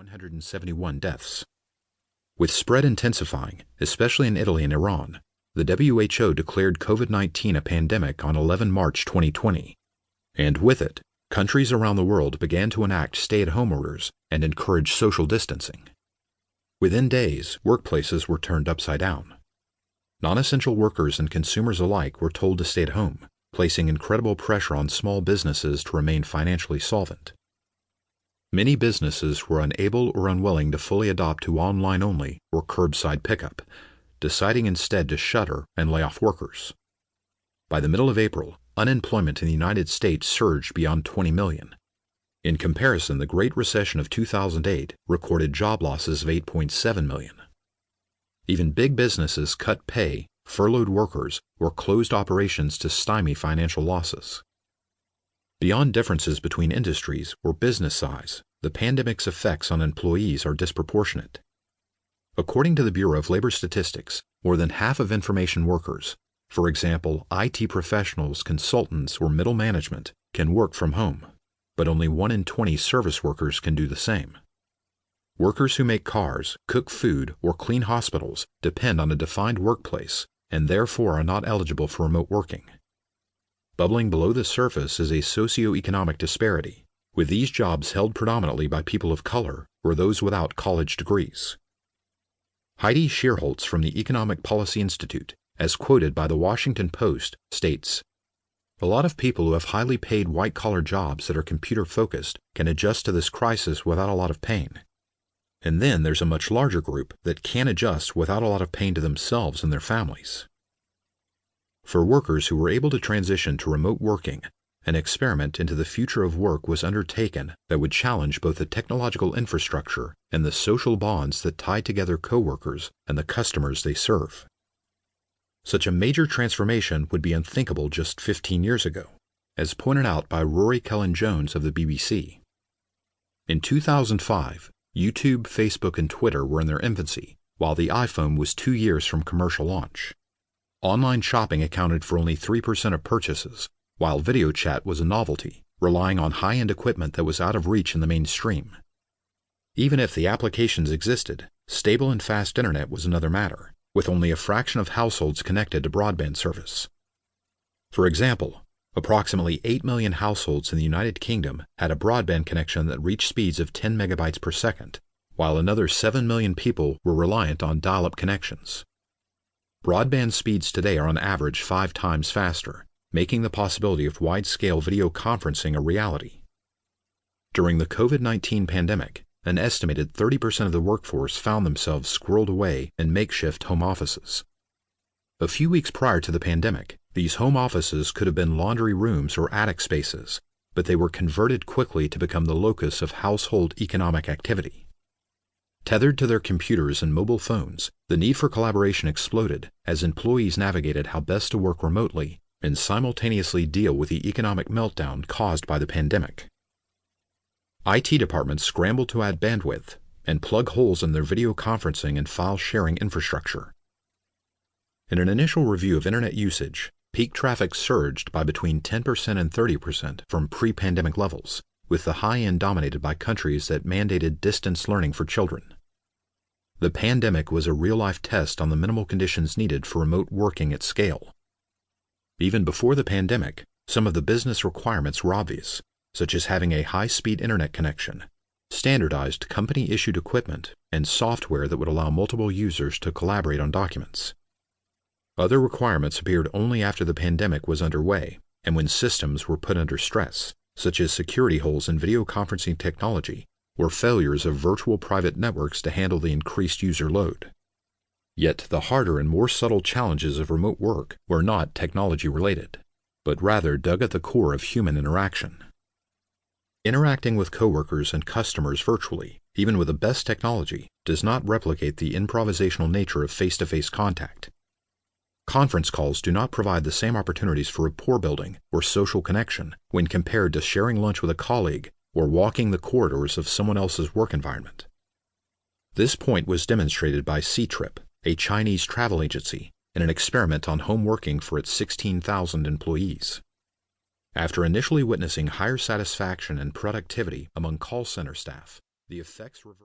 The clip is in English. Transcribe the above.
171 deaths. With spread intensifying, especially in Italy and Iran, the WHO declared COVID-19 a pandemic on 11 March 2020, and with it, countries around the world began to enact stay-at-home orders and encourage social distancing. Within days, workplaces were turned upside down. Non-essential workers and consumers alike were told to stay at home, placing incredible pressure on small businesses to remain financially solvent. Many businesses were unable or unwilling to fully adopt to online-only or curbside pickup, deciding instead to shutter and lay off workers. By the middle of April, unemployment in the United States surged beyond 20 million. In comparison, the Great Recession of 2008 recorded job losses of 8.7 million. Even big businesses cut pay, furloughed workers, or closed operations to stymie financial losses. Beyond differences between industries or business size, the pandemic's effects on employees are disproportionate. According to the Bureau of Labor Statistics, more than half of information workers, for example, IT professionals, consultants, or middle management, can work from home, but only 1 in 20 service workers can do the same. Workers who make cars, cook food, or clean hospitals depend on a defined workplace and therefore are not eligible for remote working. Bubbling below the surface is a socioeconomic disparity, with these jobs held predominantly by people of color or those without college degrees. Heidi Shearholtz from the Economic Policy Institute, as quoted by the Washington Post, states, "A lot of people who have highly paid white-collar jobs that are computer-focused can adjust to this crisis without a lot of pain. And then there's a much larger group that can't adjust without a lot of pain to themselves and their families." For workers who were able to transition to remote working, an experiment into the future of work was undertaken that would challenge both the technological infrastructure and the social bonds that tie together coworkers and the customers they serve. Such a major transformation would be unthinkable just 15 years ago, as pointed out by Rory Cullen-Jones of the BBC. In 2005, YouTube, Facebook, and Twitter were in their infancy, while the iPhone was 2 years from commercial launch. Online shopping accounted for only 3% of purchases, while video chat was a novelty, relying on high-end equipment that was out of reach in the mainstream. Even if the applications existed, stable and fast internet was another matter, with only a fraction of households connected to broadband service. For example, approximately 8 million households in the United Kingdom had a broadband connection that reached speeds of 10 megabytes per second, while another 7 million people were reliant on dial-up connections. Broadband speeds today are on average 5 times faster, making the possibility of wide-scale video conferencing a reality. During the COVID-19 pandemic, an estimated 30% of the workforce found themselves squirreled away in makeshift home offices. A few weeks prior to the pandemic, these home offices could have been laundry rooms or attic spaces, but they were converted quickly to become the locus of household economic activity. Tethered to their computers and mobile phones, the need for collaboration exploded as employees navigated how best to work remotely and simultaneously deal with the economic meltdown caused by the pandemic. IT departments scrambled to add bandwidth and plug holes in their video conferencing and file sharing infrastructure. In an initial review of internet usage, peak traffic surged by between 10% and 30% from pre-pandemic levels, with the high end dominated by countries that mandated distance learning for children. The pandemic was a real-life test on the minimal conditions needed for remote working at scale. Even before the pandemic, some of the business requirements were obvious, such as having a high-speed internet connection, standardized company-issued equipment, and software that would allow multiple users to collaborate on documents. Other requirements appeared only after the pandemic was underway and when systems were put under stress, such as security holes in video conferencing technology or failures of virtual private networks to handle the increased user load. Yet the harder and more subtle challenges of remote work were not technology-related, but rather dug at the core of human interaction. Interacting with coworkers and customers virtually, even with the best technology, does not replicate the improvisational nature of face-to-face contact. Conference calls do not provide the same opportunities for rapport building or social connection when compared to sharing lunch with a colleague or walking the corridors of someone else's work environment. This point was demonstrated by C-Trip, a Chinese travel agency, in an experiment on home working for its 16,000 employees. After initially witnessing higher satisfaction and productivity among call center staff, the effects reversed.